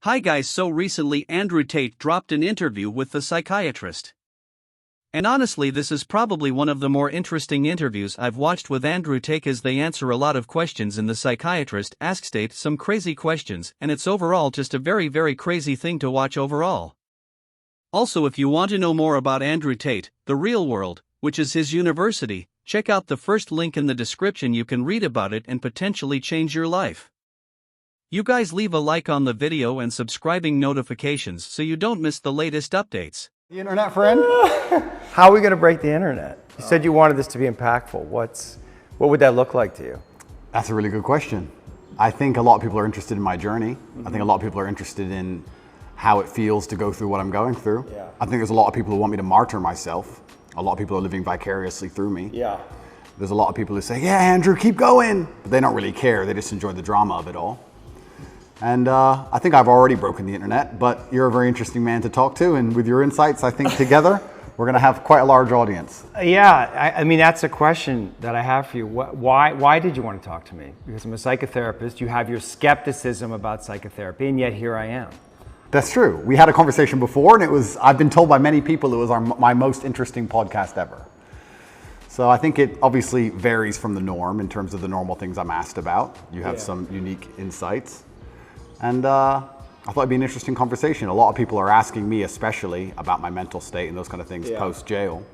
Hi guys, so recently Andrew Tate dropped an interview with the Psychiatrist. And honestly, this is probably one of the more interesting interviews I've watched with Andrew Tate, as they answer a lot of questions and the Psychiatrist asks Tate some crazy questions, and it's overall just a very crazy thing to watch overall. Also, if you want to know more about Andrew Tate, The Real World, which is his university, check out the first link in the description. You can read about it and potentially change your life. You guys leave a like on the video and subscribing notifications so you don't miss the latest updates. The internet friend? How are we going to break the internet? You said you wanted this to be impactful. What would that look like to you? That's a really good question. I think a lot of people are interested in my journey. I think a lot of people are interested in how it feels to go through what I'm going through. Yeah. I think there's a lot of people who want me to martyr myself. A lot of people are living vicariously through me. Yeah. There's a lot of people who say, yeah, Andrew, keep going. But they don't really care. They just enjoy the drama of it all. And I think I've already broken the internet, but you're a very interesting man to talk to. And with your insights, I think together, we're going to have quite a large audience. Yeah, I mean, that's a question that I have for you. Why did you want to talk to me? Because I'm a psychotherapist. You have your skepticism about psychotherapy, and yet here I am. That's true. We had a conversation before, and I've been told by many people it was my most interesting podcast ever. So I think it obviously varies from the norm in terms of the normal things I'm asked about. You have some unique insights. And I thought it'd be an interesting conversation. A lot of people are asking me especially about my mental state and those kind of things post-jail.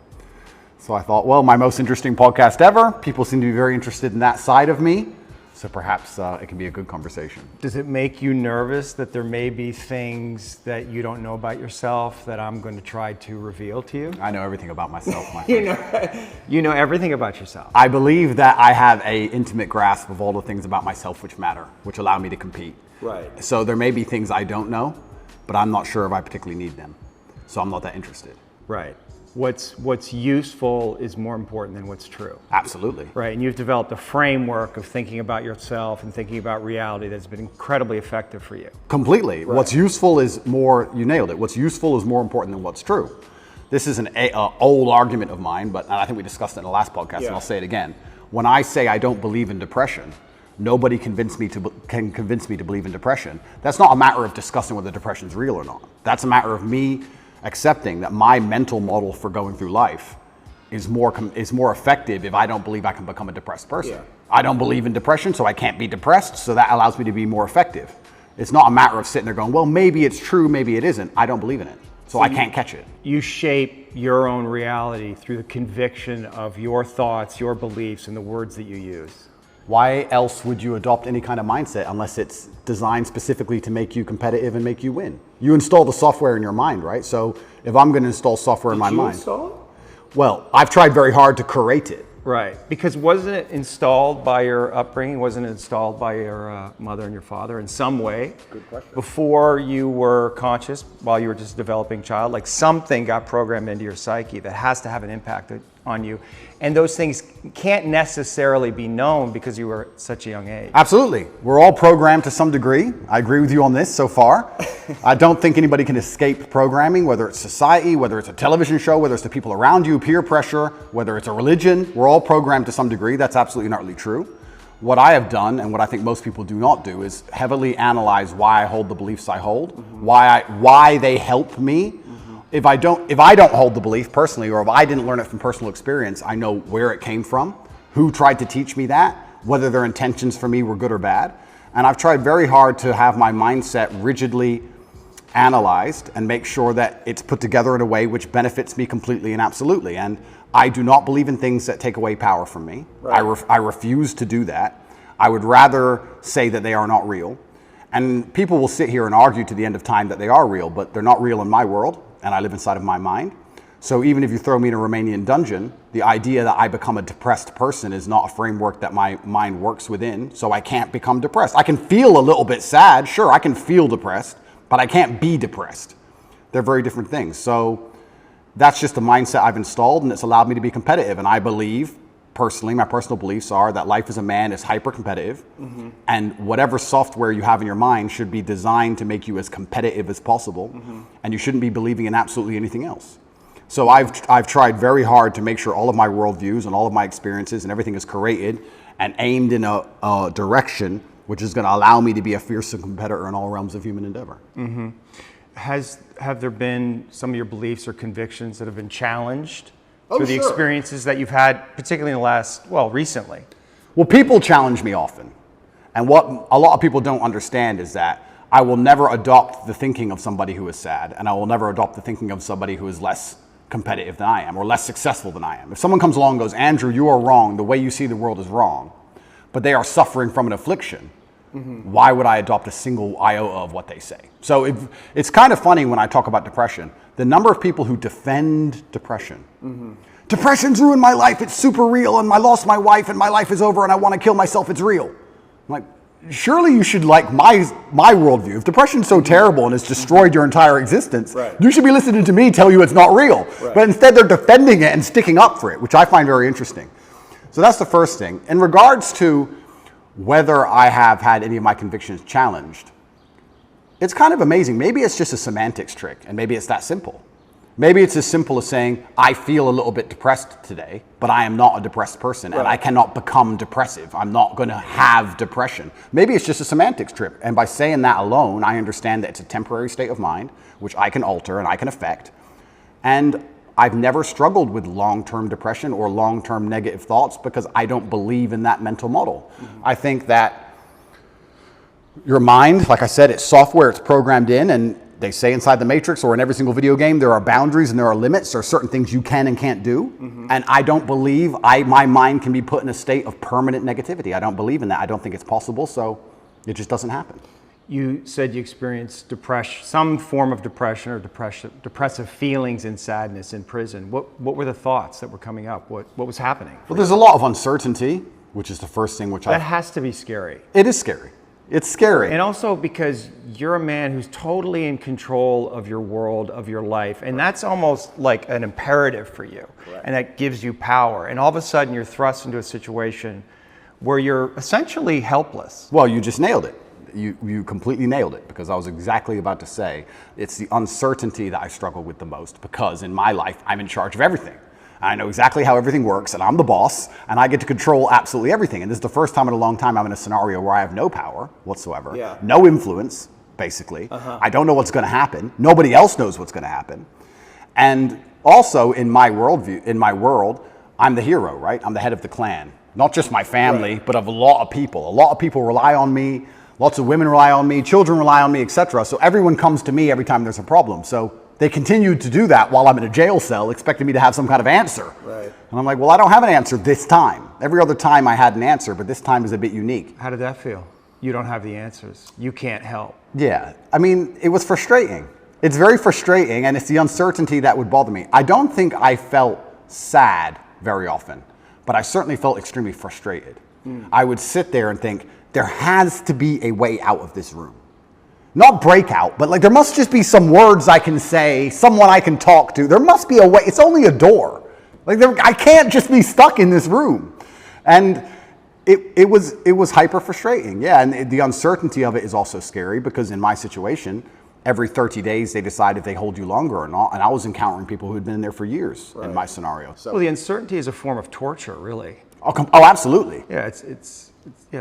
So I thought, well, my most interesting podcast ever. People seem to be very interested in that side of me. So perhaps it can be a good conversation. Does it make you nervous that there may be things that you don't know about yourself that I'm going to try to reveal to you? I know everything about myself, my friend. You know everything about yourself. I believe that I have an intimate grasp of all the things about myself which matter, which allow me to compete. Right. So there may be things I don't know, but I'm not sure if I particularly need them. So I'm not that interested. Right. What's useful is more important than what's true. Absolutely. Right, and you've developed a framework of thinking about yourself and thinking about reality that's been incredibly effective for you. Completely. Right. What's useful is you nailed it. What's useful is more important than what's true. This is an old argument of mine, but I think we discussed it in the last podcast, and I'll say it again. When I say I don't believe in depression, nobody can convince me to believe in depression. That's not a matter of discussing whether depression is real or not. That's a matter of me accepting that my mental model for going through life is more effective if I don't believe I can become a depressed person. Yeah. I don't believe in depression, so I can't be depressed, so that allows me to be more effective. It's not a matter of sitting there going, well, maybe it's true, maybe it isn't. I don't believe in it, so I can't catch it. You shape your own reality through the conviction of your thoughts, your beliefs, and the words that you use. Why else would you adopt any kind of mindset unless it's designed specifically to make you competitive and make you win? You install the software in your mind, right? So if I'm going to install software in my mind. Did you install it? Well, I've tried very hard to curate it. Right, because wasn't it installed by your upbringing? Wasn't it installed by your mother and your father in some way? Good question. Before you were conscious, while you were just a developing child, like something got programmed into your psyche that has to have an impact on you. And those things can't necessarily be known because you were at such a young age. Absolutely. We're all programmed to some degree. I agree with you on this so far. I don't think anybody can escape programming, whether it's society, whether it's a television show, whether it's the people around you, peer pressure, whether it's a religion. We're all programmed to some degree. That's absolutely not really true. What I have done, and what I think most people do not do, is heavily analyze why I hold the beliefs I hold, why they help me. If I don't hold the belief personally, or if I didn't learn it from personal experience, I know where it came from, who tried to teach me that, whether their intentions for me were good or bad. And I've tried very hard to have my mindset rigidly analyzed and make sure that it's put together in a way which benefits me completely and absolutely. And I do not believe in things that take away power from me. Right. I refuse to do that. I would rather say that they are not real. And people will sit here and argue to the end of time that they are real, but they're not real in my world. And I live inside of my mind. So even if you throw me in a Romanian dungeon, the idea that I become a depressed person is not a framework that my mind works within, so I can't become depressed. I can feel a little bit sad, sure, I can feel depressed, but I can't be depressed. They're very different things. So that's just the mindset I've installed, and it's allowed me to be competitive. And I believe, personally, my personal beliefs are that life as a man is hyper-competitive, and whatever software you have in your mind should be designed to make you as competitive as possible, and you shouldn't be believing in absolutely anything else. So I've tried very hard to make sure all of my worldviews and all of my experiences and everything is curated and aimed in a direction which is going to allow me to be a fearsome competitor in all realms of human endeavor. Have there been some of your beliefs or convictions that have been challenged Oh, through the sure. experiences that you've had, particularly in the last, recently? Well, people challenge me often. And what a lot of people don't understand is that I will never adopt the thinking of somebody who is sad, and I will never adopt the thinking of somebody who is less competitive than I am or less successful than I am. If someone comes along and goes, Andrew, you are wrong, the way you see the world is wrong, but they are suffering from an affliction, why would I adopt a single iota of what they say? So it's kind of funny when I talk about depression, the number of people who defend depression. Depression's ruined my life, it's super real, and I lost my wife, and my life is over, and I want to kill myself, it's real. I'm like, surely you should like my worldview. If depression's so terrible and it's destroyed your entire existence, you should be listening to me tell you it's not real. But instead they're defending it and sticking up for it, which I find very interesting. So that's the first thing. In regards to whether I have had any of my convictions challenged, it's kind of amazing. Maybe it's just a semantics trick, and maybe it's that simple. Maybe it's as simple as saying, I feel a little bit depressed today, but I am not a depressed person, and I cannot become depressive. I'm not going to have depression. Maybe it's just a semantics trick, and by saying that alone, I understand that it's a temporary state of mind, which I can alter and I can affect. And I've never struggled with long-term depression or long-term negative thoughts because I don't believe in that mental model. I think that your mind, like I said, it's software, it's programmed in, and they say inside the Matrix or in every single video game, there are boundaries and there are limits. There are certain things you can and can't do. And I don't believe my mind can be put in a state of permanent negativity. I don't believe in that. I don't think it's possible, so it just doesn't happen. You said you experienced depression, some form of depression or depressive feelings and sadness in prison. What were the thoughts that were coming up? What was happening? Well, there's a lot of uncertainty, which is the first thing That has to be scary. It is scary. It's scary. And also because you're a man who's totally in control of your world, of your life, and that's almost like an imperative for you. And that gives you power. And all of a sudden you're thrust into a situation where you're essentially helpless. Well, you just nailed it. You completely nailed it, because I was exactly about to say it's the uncertainty that I struggle with the most, because in my life I'm in charge of everything. I know exactly how everything works, and I'm the boss, and I get to control absolutely everything. And this is the first time in a long time I'm in a scenario where I have no power whatsoever, no influence, basically. I don't know what's going to happen. Nobody else knows what's going to happen. And also in my worldview, in my world, I'm the hero, right? I'm the head of the clan. Not just my family, but of a lot of people. A lot of people rely on me. Lots of women rely on me. Children rely on me, etc. So everyone comes to me every time there's a problem. So they continued to do that while I'm in a jail cell, expecting me to have some kind of answer. And I'm like, well, I don't have an answer this time. Every other time I had an answer, but this time is a bit unique. How did that feel? You don't have the answers. You can't help. Yeah, I mean, it was frustrating. It's very frustrating, and it's the uncertainty that would bother me. I don't think I felt sad very often, but I certainly felt extremely frustrated. I would sit there and think, there has to be a way out of this room. Not breakout, but like there must just be some words I can say, someone I can talk to. There must be a way. It's only a door. Like I can't just be stuck in this room. And it was hyper frustrating. Yeah, and the uncertainty of it is also scary, because in my situation, every 30 days they decide if they hold you longer or not. And I was encountering people who had been in there for years in my scenario. So. Well, the uncertainty is a form of torture, really. Oh, absolutely. Yeah, it's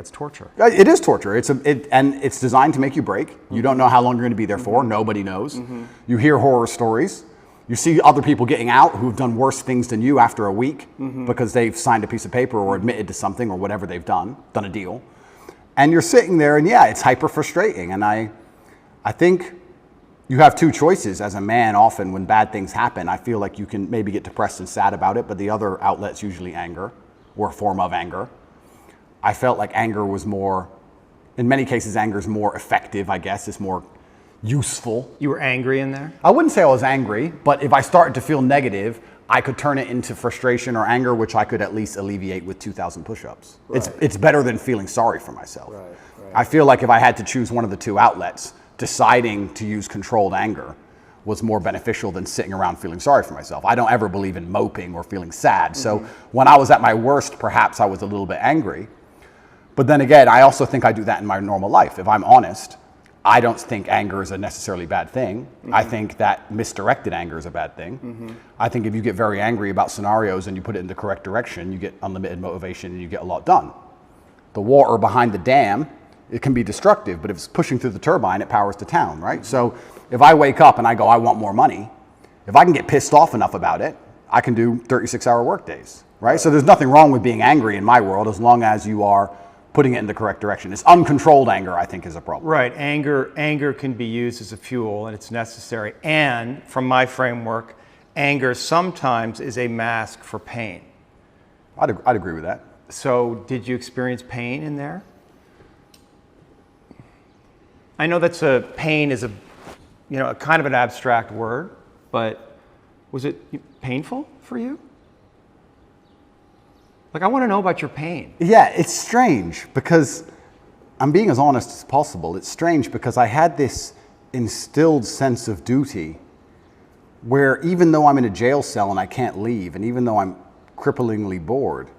torture. It is torture. And it's designed to make you break. You don't know how long you're going to be there for. Nobody knows. You hear horror stories. You see other people getting out who've done worse things than you after a week because they've signed a piece of paper or admitted to something or whatever they've done a deal. And you're sitting there, and yeah, it's hyper frustrating. And I think you have two choices as a man. Often when bad things happen, I feel like you can maybe get depressed and sad about it, but the other outlet's usually anger, or a form of anger. I felt like anger was more, in many cases, anger is more effective, I guess. It's more useful. You were angry in there? I wouldn't say I was angry, but if I started to feel negative, I could turn it into frustration or anger, which I could at least alleviate with 2,000 push-ups. It's better than feeling sorry for myself. I feel like if I had to choose one of the two outlets, deciding to use controlled anger was more beneficial than sitting around feeling sorry for myself. I don't ever believe in moping or feeling sad. So when I was at my worst, perhaps I was a little bit angry. But then again, I also think I do that in my normal life. If I'm honest, I don't think anger is a necessarily bad thing. I think that misdirected anger is a bad thing. I think if you get very angry about scenarios and you put it in the correct direction, you get unlimited motivation and you get a lot done. The water behind the dam it can be destructive, but if it's pushing through the turbine, it powers the town, right? So if I wake up and I go, I want more money, if I can get pissed off enough about it, I can do 36-hour work days, right? So there's nothing wrong with being angry in my world as long as you are putting it in the correct direction. It's uncontrolled anger, I think, is a problem. Right. Anger can be used as a fuel, and it's necessary. And from my framework, anger sometimes is a mask for pain. I'd agree with that. So did you experience pain in there? I know pain is a kind of an abstract word, but was it painful for you? Like, I want to know about your pain. Yeah, it's strange because I'm being as honest as possible. It's strange because I had this instilled sense of duty where even though I'm in a jail cell and I can't leave, and even though I'm cripplingly bored,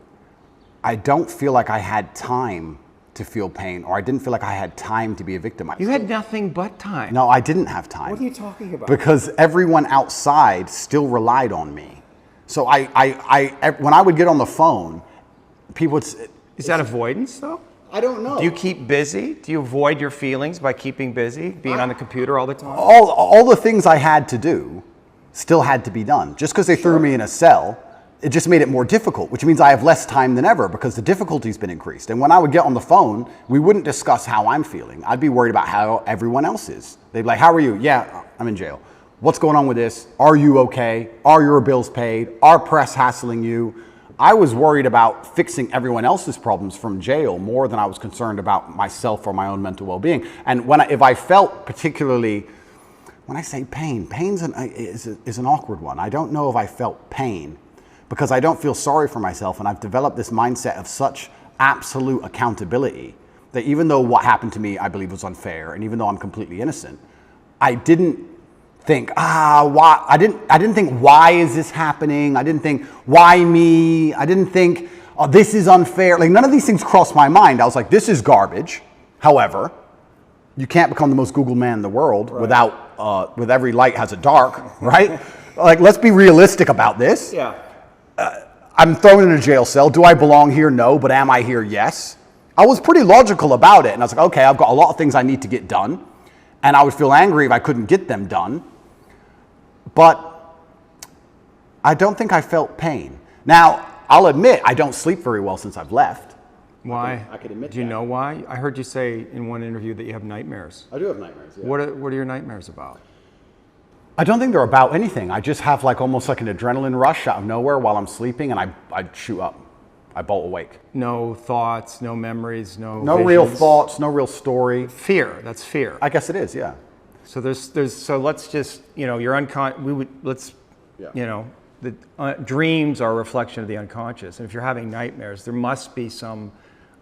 I don't feel like I had time to feel pain, or I didn't feel like I had time to be a victim. You had nothing but time. No, I didn't have time. What are you talking about? Because everyone outside still relied on me. So when I would get on the phone, people would... Is that avoidance, though? I don't know. Do you keep busy? Do you avoid your feelings by keeping busy, being on the computer all the time? All the things I had to do still had to be done. Just because they threw me in a cell, it just made it more difficult, which means I have less time than ever because the difficulty's been increased. And when I would get on the phone, we wouldn't discuss how I'm feeling. I'd be worried about how everyone else is. They'd be like, how are you? Yeah, I'm in jail. What's going on with this? Are you okay? Are your bills paid? Are press hassling you? I was worried about fixing everyone else's problems from jail more than I was concerned about myself or my own mental well-being. And if I felt particularly, when I say pain is an awkward one. I don't know if I felt pain because I don't feel sorry for myself, and I've developed this mindset of such absolute accountability that even though what happened to me I believe was unfair, and even though I'm completely innocent, I didn't think, why? I didn't think, why is this happening? I didn't think, why me? I didn't think, oh, this is unfair. Like, none of these things crossed my mind. I was like, this is garbage. However, you can't become the most Googled man in the world without, with every light has a dark, right? Like, let's be realistic about this. Yeah. I'm thrown in a jail cell. Do I belong here? No. But am I here? Yes. I was pretty logical about it. And I was like, okay, I've got a lot of things I need to get done. And I would feel angry if I couldn't get them done. But I don't think I felt pain. Now, I'll admit I don't sleep very well since I've left. Why? I could admit Do you know why? I heard you say in one interview that you have nightmares. I do have nightmares, yeah. What are your nightmares about? I don't think they're about anything. I just have almost like an adrenaline rush out of nowhere while I'm sleeping, and I shoot up. I bolt awake. No thoughts, no memories, no real visions? thoughts, no real story. Fear. That's fear. I guess it is, yeah. So so let's just, you're dreams are a reflection of the unconscious. And if you're having nightmares, there must be some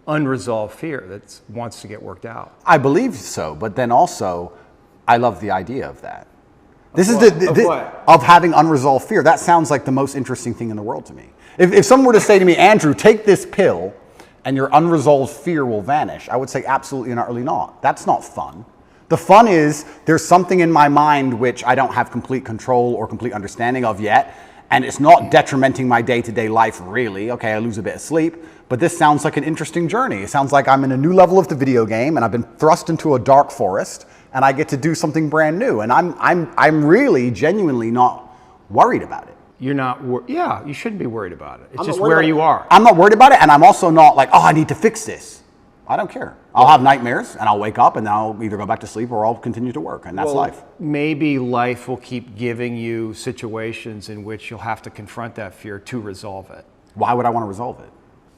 unresolved fear that wants to get worked out. I believe so, but then also, I love the idea of that. Of having unresolved fear. That sounds like the most interesting thing in the world to me. If someone were to say to me, Andrew, take this pill and your unresolved fear will vanish, I would say absolutely and utterly not. That's not fun. The fun is there's something in my mind which I don't have complete control or complete understanding of yet, and it's not detrimenting my day-to-day life really. Okay, I lose a bit of sleep, but this sounds like an interesting journey. It sounds like I'm in a new level of the video game and I've been thrust into a dark forest and I get to do something brand new, and I'm really genuinely not worried about it. You're not yeah, you shouldn't be worried about it. It's just where you are. I'm not worried about it, and I'm also not like, oh, I need to fix this. I don't care. I'll have nightmares, and I'll wake up, and I'll either go back to sleep or I'll continue to work, and that's life. Maybe life will keep giving you situations in which you'll have to confront that fear to resolve it. Why would I want to resolve it?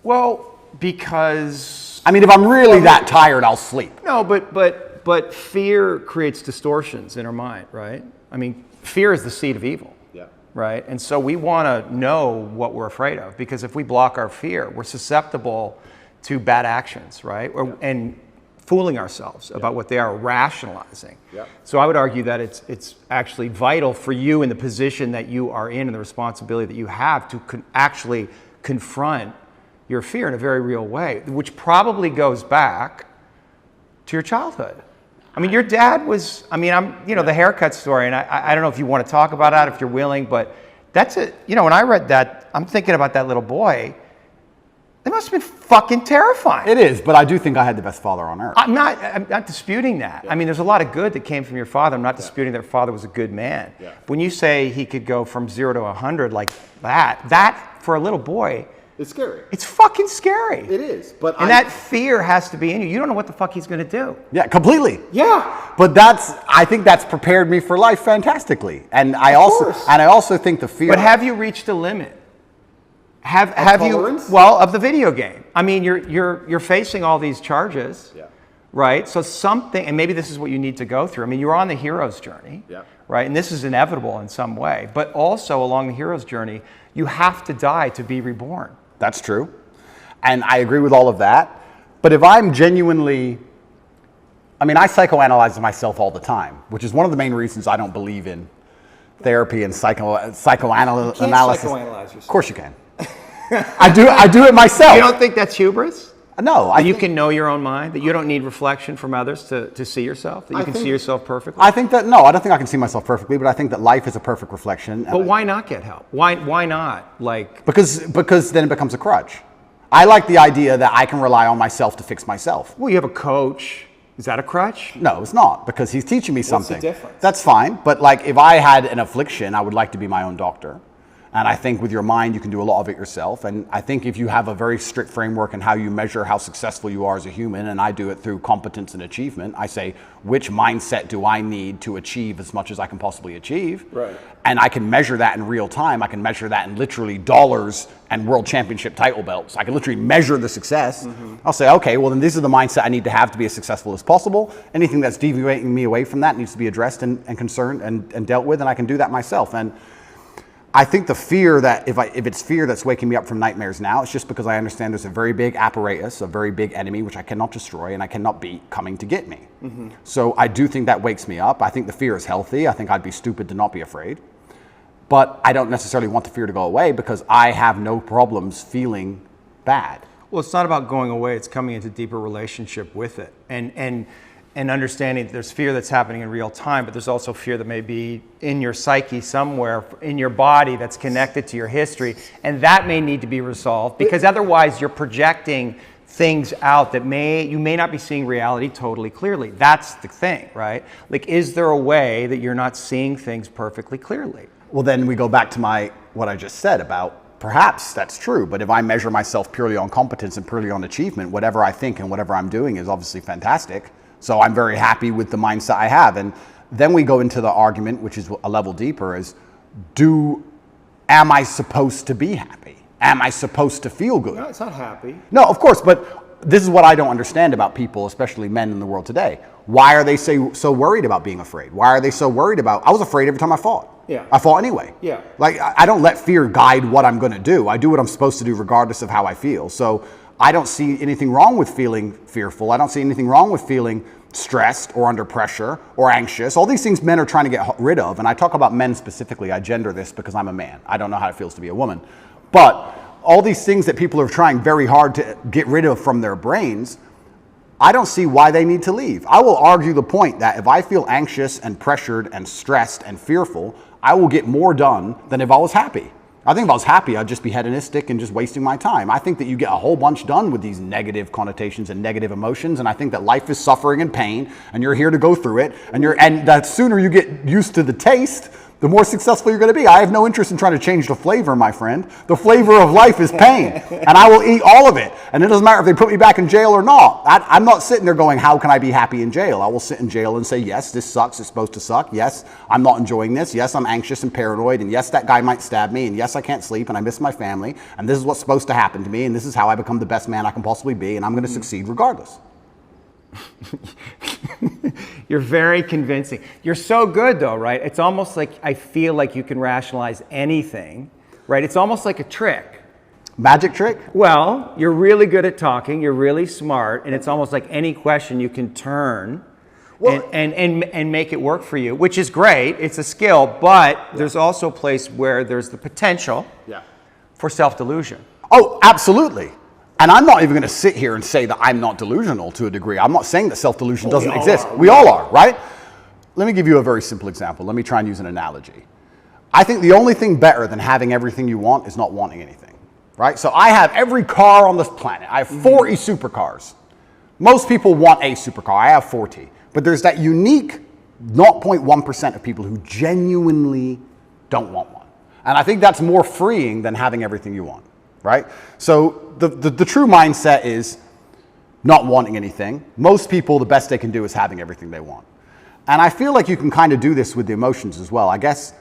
Well, because... I mean, if I'm really that tired, I'll sleep. No, but fear creates distortions in our mind, right? I mean, fear is the seed of evil. Yeah. Right? And so we want to know what we're afraid of, because if we block our fear, we're susceptible to bad actions, right? And fooling ourselves about what they are, rationalizing. Yeah. So I would argue that it's actually vital for you in the position that you are in and the responsibility that you have to actually confront your fear in a very real way, which probably goes back to your childhood. I mean, your dad was, the haircut story, and I don't know if you want to talk about that, if you're willing, but that's it. When I read that, I'm thinking about that little boy. It must have been fucking terrifying. It is, but I do think I had the best father on earth. I'm not disputing that. I mean, there's a lot of good that came from your father. I'm not disputing that your father was a good man. When you say he could go from 0 to 100 like that for a little boy, It's scary. it's fucking scary. It is, but And that fear has to be in you. You don't know what the fuck he's going to do. Yeah, completely. Yeah. But I think that's prepared me for life fantastically. And I also think the fear. But have you reached a limit? Have you tolerance? of the video game? I mean, you're facing all these charges, right? So something, and maybe this is what you need to go through. I mean, you're on the hero's journey, right? And this is inevitable in some way. But also along the hero's journey, you have to die to be reborn. That's true. And I agree with all of that. But if I'm genuinely, I mean, I psychoanalyze myself all the time, which is one of the main reasons I don't believe in therapy and psychoanalysis. You can't psychoanalyze yourself. Of course you can. I do it myself. You don't think that's hubris? No. You can know your own mind, that you don't need reflection from others to see yourself, that you can see yourself perfectly? I think that, no, I don't think I can see myself perfectly, but I think that life is a perfect reflection. But why not get help? Why not? Like, because then it becomes a crutch. I like the idea that I can rely on myself to fix myself. well, you have a coach. Is that a crutch? No, it's not, because he's teaching me something. What's the difference? That's fine, but like if I had an affliction, I would like to be my own doctor. And I think with your mind, you can do a lot of it yourself. And I think if you have a very strict framework in how you measure how successful you are as a human, and I do it through competence and achievement, I say, which mindset do I need to achieve as much as I can possibly achieve? Right. And I can measure that in real time. I can measure that in literally dollars and world championship title belts. I can literally measure the success. I'll say, okay, well then this is the mindset I need to have to be as successful as possible. Anything that's deviating me away from that needs to be addressed and concerned and dealt with, and I can do that myself. And I think the fear that if it's fear that's waking me up from nightmares now, it's just because I understand there's a very big apparatus, a very big enemy, which I cannot destroy and I cannot beat, coming to get me. So I do think that wakes me up. I think the fear is healthy. I think I'd be stupid to not be afraid. But I don't necessarily want the fear to go away because I have no problems feeling bad. Well, it's not about going away. It's coming into deeper relationship with it. And understanding that there's fear that's happening in real time, but there's also fear that may be in your psyche somewhere, in your body, that's connected to your history. And that may need to be resolved because otherwise you're projecting things out that you may not be seeing reality totally clearly. That's the thing, right? Like, is there a way that you're not seeing things perfectly clearly? Well, then we go back to what I just said about perhaps that's true, but if I measure myself purely on competence and purely on achievement, whatever I think and whatever I'm doing is obviously fantastic. So I'm very happy with the mindset I have. And then we go into the argument, which is a level deeper, is am I supposed to be happy? Am I supposed to feel good? No, it's not happy. No, of course, but this is what I don't understand about people, especially men in the world today. Why are they so worried about being afraid? Why are they so worried about, I was afraid every time I fought. Yeah. I fought anyway. Yeah. Like, I don't let fear guide what I'm going to do. I do what I'm supposed to do regardless of how I feel. So I don't see anything wrong with feeling fearful. I don't see anything wrong with feeling stressed or under pressure or anxious. All these things men are trying to get rid of. And I talk about men specifically. I gender this because I'm a man. I don't know how it feels to be a woman. But all these things that people are trying very hard to get rid of from their brains, I don't see why they need to leave. I will argue the point that if I feel anxious and pressured and stressed and fearful, I will get more done than if I was happy. I think if I was happy, I'd just be hedonistic and just wasting my time. I think that you get a whole bunch done with these negative connotations and negative emotions, and I think that life is suffering and pain, and you're here to go through it, and the sooner you get used to the taste, the more successful you're going to be. I have no interest in trying to change the flavor, my friend. The flavor of life is pain, and I will eat all of it. And it doesn't matter if they put me back in jail or not. I'm not sitting there going, how can I be happy in jail? I will sit in jail and say, yes, this sucks. It's supposed to suck. Yes, I'm not enjoying this. Yes, I'm anxious and paranoid. And yes, that guy might stab me. And yes, I can't sleep. And I miss my family. And this is what's supposed to happen to me. And this is how I become the best man I can possibly be. And I'm going to succeed regardless. You're very convincing. You're so good though, right? It's almost like I feel like you can rationalize anything, right? It's almost like a trick. Magic trick? Well, you're really good at talking, you're really smart, and it's almost like any question you can turn and make it work for you, which is great. It's a skill, but there's also a place where there's the potential for self-delusion. Oh, absolutely. And I'm not even going to sit here and say that I'm not delusional to a degree. I'm not saying that self-delusion doesn't exist. We all are, right? Let me give you a very simple example. Let me try and use an analogy. I think the only thing better than having everything you want is not wanting anything. right? So I have every car on this planet. I have 40 supercars. Most people want a supercar. I have 40. But there's that unique 0.1% of people who genuinely don't want one. And I think that's more freeing than having everything you want, right? So the true mindset is not wanting anything. Most people, the best they can do is having everything they want. And I feel like you can kind of do this with the emotions as well. I guess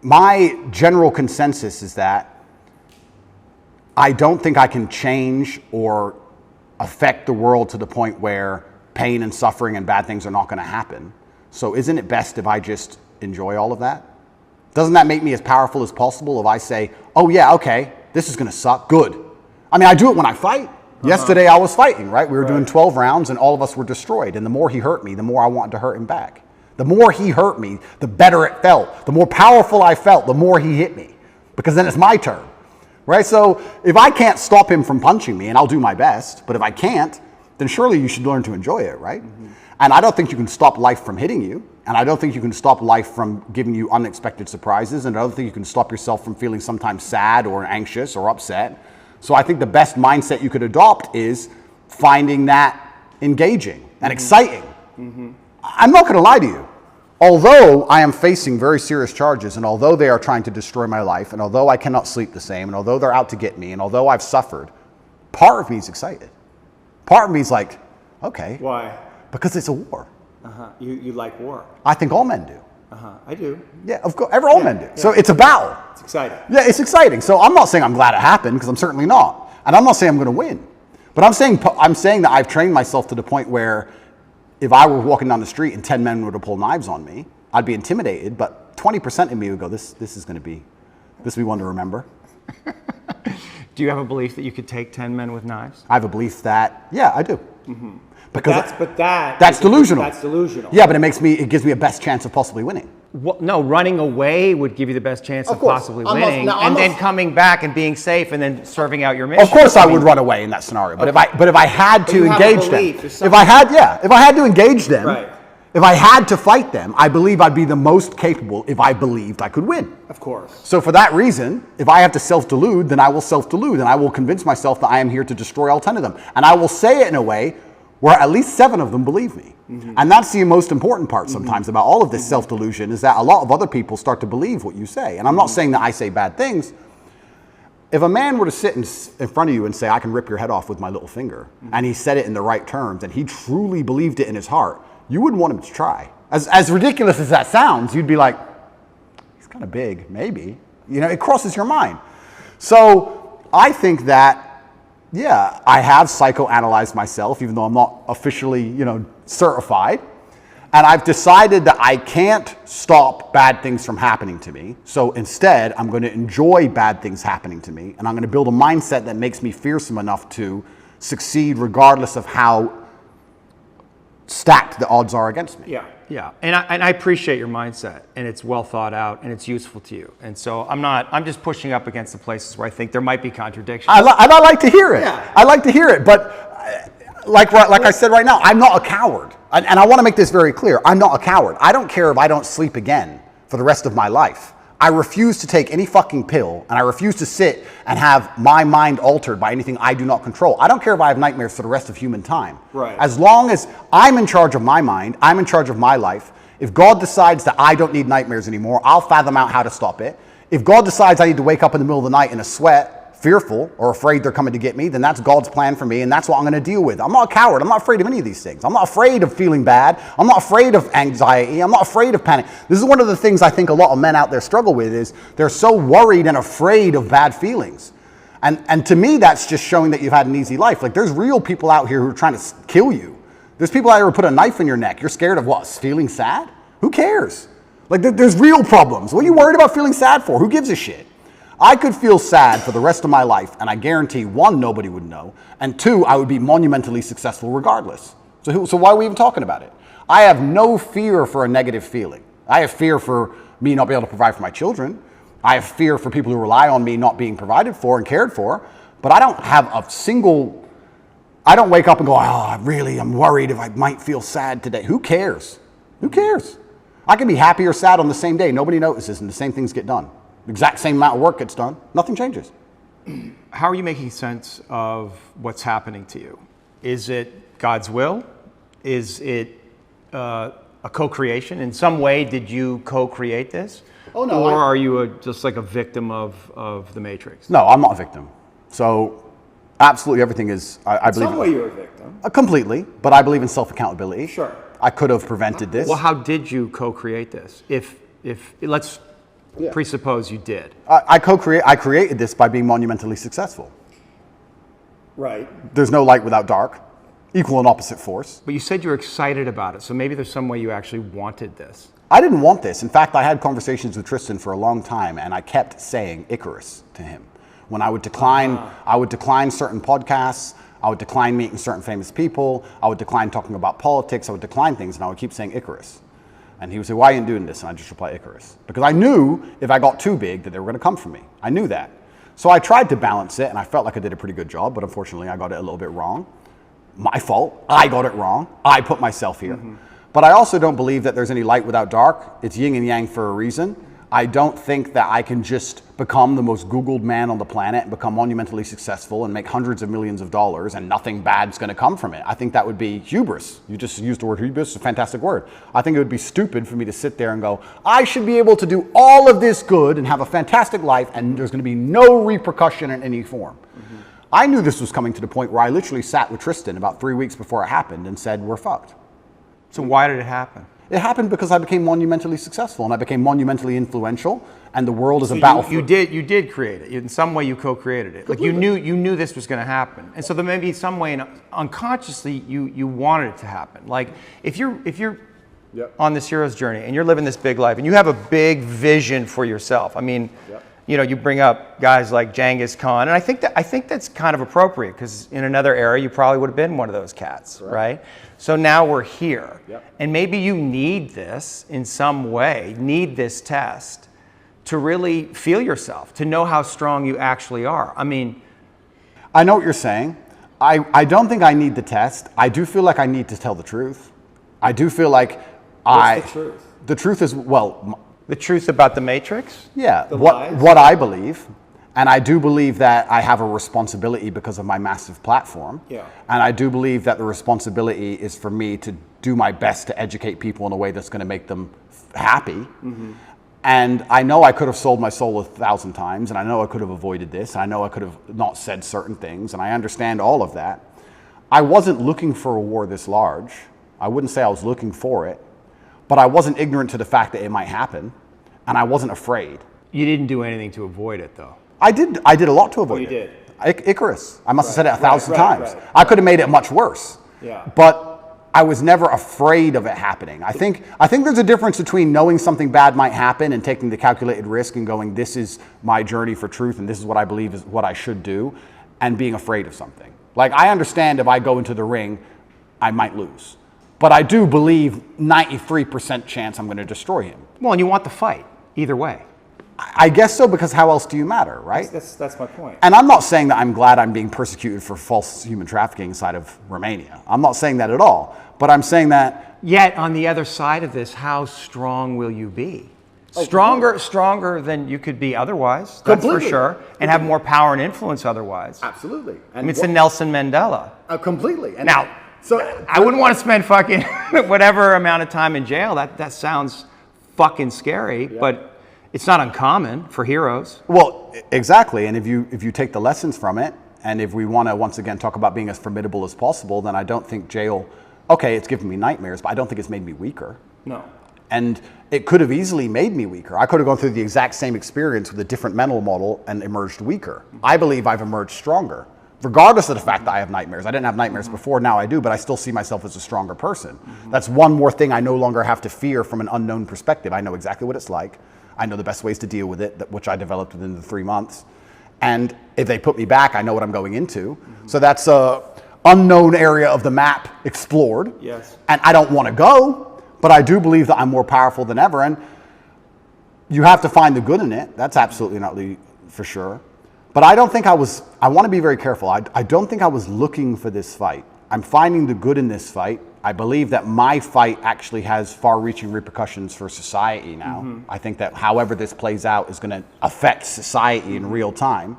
my general consensus is that I don't think I can change or affect the world to the point where pain and suffering and bad things are not going to happen. So isn't it best if I just enjoy all of that? Doesn't that make me as powerful as possible if I say, oh yeah, okay, this is going to suck, good. I mean, I do it when I fight. Yesterday I was fighting, right? We were doing 12 rounds and all of us were destroyed. And the more he hurt me, the more I wanted to hurt him back. The more he hurt me, the better it felt. The more powerful I felt, the more he hit me. Because then it's my turn, right? So if I can't stop him from punching me, and I'll do my best, but if I can't, then surely you should learn to enjoy it, right? And I don't think you can stop life from hitting you. And I don't think you can stop life from giving you unexpected surprises. And I don't think you can stop yourself from feeling sometimes sad or anxious or upset. So I think the best mindset you could adopt is finding that engaging and exciting. I'm not going to lie to you. Although I am facing very serious charges, and although they are trying to destroy my life, and although I cannot sleep the same, and although they're out to get me, and although I've suffered, part of me is excited. Part of me is like, okay. Why? Because it's a war. You like war? I think all men do. I do. Yeah, of course. All men do. Yeah. So it's a battle. It's exciting. Yeah, it's exciting. So I'm not saying I'm glad it happened, because I'm certainly not. And I'm not saying I'm going to win. But I'm saying that I've trained myself to the point where if I were walking down the street and 10 men were to pull knives on me, I'd be intimidated, but 20% of me would go, this is going to be one to remember. Do you have a belief that you could take 10 men with knives? I have a belief that, yeah, I do. Because that's delusional. That's delusional. Yeah, but it gives me a best chance of possibly winning. Well, no, running away would give you the best chance of possibly winning, and then coming back and being safe, and then serving out your mission. Of course, I would run away in that scenario. But if I had to engage them, if I had to engage them, right. If I had to fight them, I believe I'd be the most capable if I believed I could win. Of course. So for that reason, if I have to self-delude, then I will self-delude, and I will convince myself that I am here to destroy all 10 of them, and I will say it in a way where at least 7 of them believe me. And that's the most important part sometimes about all of this self-delusion, is that a lot of other people start to believe what you say. And I'm not saying that I say bad things. If a man were to sit in front of you and say, I can rip your head off with my little finger, and he said it in the right terms, and he truly believed it in his heart, you wouldn't want him to try. As ridiculous as that sounds, you'd be like, he's kind of big, maybe. You know, it crosses your mind. So I think that, yeah, I have psychoanalyzed myself, even though I'm not officially, certified. And I've decided that I can't stop bad things from happening to me. So instead, I'm going to enjoy bad things happening to me. And I'm going to build a mindset that makes me fearsome enough to succeed regardless of how stacked the odds are against me. Yeah. And I appreciate your mindset, and it's well thought out, and it's useful to you. And so I'm just pushing up against the places where I think there might be contradictions. I like to hear it. Yeah. I like to hear it. But like I said right now, I'm not a coward. And I want to make this very clear. I'm not a coward. I don't care if I don't sleep again for the rest of my life. I refuse to take any fucking pill, and I refuse to sit and have my mind altered by anything I do not control. I don't care if I have nightmares for the rest of human time. Right. As long as I'm in charge of my mind, I'm in charge of my life. If God decides that I don't need nightmares anymore, I'll fathom out how to stop it. If God decides I need to wake up in the middle of the night in a sweat, fearful or afraid they're coming to get me, then that's God's plan for me, and that's what I'm going to deal with. I'm not a coward. I'm not afraid of any of these things. I'm not afraid of feeling bad. I'm not afraid of anxiety. I'm not afraid of panic. This is one of the things I think a lot of men out there struggle with, is they're so worried and afraid of bad feelings. And to me, that's just showing that you've had an easy life. Like, there's real people out here who are trying to kill you. There's people out here who put a knife in your neck. You're scared of what? Feeling sad? Who cares? Like, there's real problems. What are you worried about feeling sad for? Who gives a shit? I could feel sad for the rest of my life, and I guarantee, 1, nobody would know, and 2, I would be monumentally successful regardless. So why are we even talking about it? I have no fear for a negative feeling. I have fear for me not being able to provide for my children. I have fear for people who rely on me not being provided for and cared for, but I don't have I don't wake up and go, I'm worried if I might feel sad today. Who cares? Who cares? I can be happy or sad on the same day. Nobody notices, and the same things get done. The exact same amount of work gets done. Nothing changes. How are you making sense of what's happening to you? Is it God's will? Is it a co-creation? In some way, did you co-create this? Oh, no. Or are you just like a victim of the Matrix? No, I'm not a victim. So absolutely everything is, I believe. In some way you're a victim. Completely, but I believe in self-accountability. Sure. I could have prevented this. Well, how did you co-create this? If let's presuppose you did. I created this by being monumentally successful. Right. There's no light without dark. Equal and opposite force. But you said you were excited about it, so maybe there's some way you actually wanted this. I didn't want this. In fact, I had conversations with Tristan for a long time, and I kept saying Icarus to him. When I would decline certain podcasts, I would decline meeting certain famous people, I would decline talking about politics, I would decline things, and I would keep saying Icarus. And he would say, why are you doing this? And I just reply Icarus. Because I knew if I got too big that they were going to come for me. I knew that. So I tried to balance it, and I felt like I did a pretty good job, but unfortunately I got it a little bit wrong. My fault. I got it wrong. I put myself here. But I also don't believe that there's any light without dark. It's yin and yang for a reason. I don't think that I can just become the most Googled man on the planet and become monumentally successful and make hundreds of millions of dollars and nothing bad's going to come from it. I think that would be hubris. You just used the word hubris. It's a fantastic word. I think it would be stupid for me to sit there and go, I should be able to do all of this good and have a fantastic life and there's going to be no repercussion in any form. I knew this was coming to the point where I literally sat with Tristan about 3 weeks before it happened and said, we're fucked. So why did it happen? It happened because I became monumentally successful and I became monumentally influential, and the world is a battlefield. You did create it. In some way, you co-created it. Completely. Like you knew this was going to happen, and so there may be some way, unconsciously, you wanted it to happen. Like if you're on this hero's journey and you're living this big life and you have a big vision for yourself. I mean, you bring up guys like Genghis Khan, and I think that's kind of appropriate because in another era you probably would have been one of those cats, right? So now we're here, and maybe you need this in some way, need this test to really feel yourself, to know how strong you actually are. I mean, I know what you're saying. I don't think I need the test. I do feel like I need to tell the truth. I do feel like what's the truth? The truth is, The truth about the Matrix? Yeah, The lies? what I believe, and I do believe that I have a responsibility because of my massive platform. Yeah. And I do believe that the responsibility is for me to do my best to educate people in a way that's going to make them happy. And I know I could have sold my soul 1,000 times, and I know I could have avoided this, and I know I could have not said certain things, and I understand all of that. I wasn't looking for a war this large. I wouldn't say I was looking for it, but I wasn't ignorant to the fact that it might happen, and I wasn't afraid. You didn't do anything to avoid it, though. I did a lot to avoid it. You did? Icarus. I must have said it 1,000 times. Right. I could have made it much worse. Yeah. But I was never afraid of it happening. I think there's a difference between knowing something bad might happen and taking the calculated risk and going, this is my journey for truth and this is what I believe is what I should do, and being afraid of something. Like, I understand if I go into the ring, I might lose. But I do believe 93% chance I'm going to destroy him. Well, and you want the fight, either way. I guess so, because how else do you matter, right? That's my point. And I'm not saying that I'm glad I'm being persecuted for false human trafficking inside of Romania. I'm not saying that at all. But I'm saying that... Yet, on the other side of this, how strong will you be? Stronger than you could be otherwise, that's for sure. And have more power and influence otherwise. Absolutely. I mean, it's a Nelson Mandela. Completely. And Now, I wouldn't want to spend fucking whatever amount of time in jail. That sounds fucking scary, but it's not uncommon for heroes. Well, exactly. And if you take the lessons from it, and if we want to once again talk about being as formidable as possible, then I don't think jail, okay, it's given me nightmares, but I don't think it's made me weaker. No. And it could have easily made me weaker. I could have gone through the exact same experience with a different mental model and emerged weaker. I believe I've emerged stronger, regardless of the fact that I have nightmares. I didn't have nightmares before, now I do, but I still see myself as a stronger person. That's one more thing I no longer have to fear from an unknown perspective. I know exactly what it's like. I know the best ways to deal with it, which I developed within the 3 months. And if they put me back, I know what I'm going into. So that's a unknown area of the map explored. Yes. And I don't want to go, but I do believe that I'm more powerful than ever. And you have to find the good in it. That's absolutely not for sure. But I don't think I want to be very careful. I don't think I was looking for this fight. I'm finding the good in this fight. I believe that my fight actually has far-reaching repercussions for society now. I think that however this plays out is going to affect society in real time.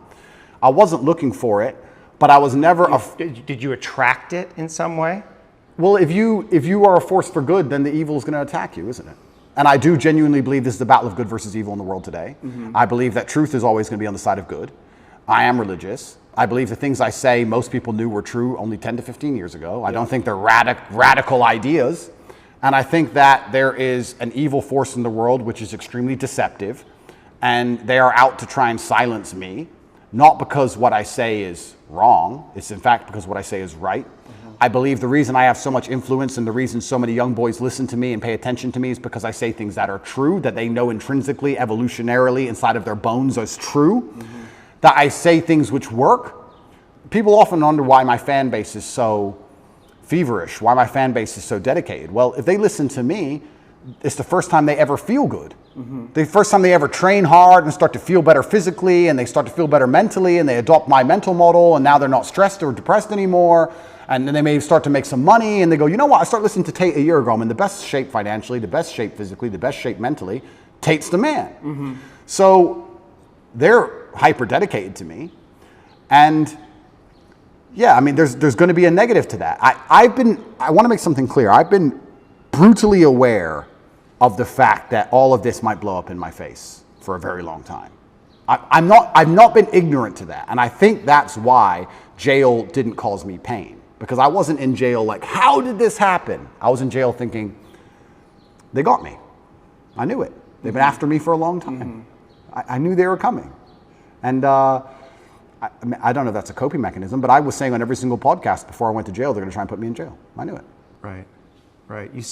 I wasn't looking for it, but I was never... Did you attract it in some way? Well, if you are a force for good, then the evil is going to attack you, isn't it? And I do genuinely believe this is the battle of good versus evil in the world today. I believe that truth is always going to be on the side of good. I am religious. I believe the things I say most people knew were true only 10 to 15 years ago. I don't think they're radical ideas. And I think that there is an evil force in the world which is extremely deceptive. And they are out to try and silence me. Not because what I say is wrong. It's in fact because what I say is right. I believe the reason I have so much influence and the reason so many young boys listen to me and pay attention to me is because I say things that are true, that they know intrinsically, evolutionarily, inside of their bones as true, that I say things which work. People often wonder why my fan base is so feverish, why my fan base is so dedicated. Well, if they listen to me, it's the first time they ever feel good. The first time they ever train hard and start to feel better physically, and they start to feel better mentally, and they adopt my mental model, and now they're not stressed or depressed anymore. And then they may start to make some money, and they go, you know what, I started listening to Tate a year ago. I'm in the best shape financially, the best shape physically, the best shape mentally. Tate's the man. So they're hyper dedicated to me. And yeah, I mean, there's going to be a negative to that. I want to make something clear. I've been brutally aware of the fact that all of this might blow up in my face for a very long time. I've not been ignorant to that. And I think that's why jail didn't cause me pain. Because I wasn't in jail like, how did this happen? I was in jail thinking, they got me. I knew it. They've been after me for a long time. I knew they were coming. And I don't know if that's a coping mechanism, but I was saying on every single podcast before I went to jail, they're going to try and put me in jail. I knew it. Right, right. You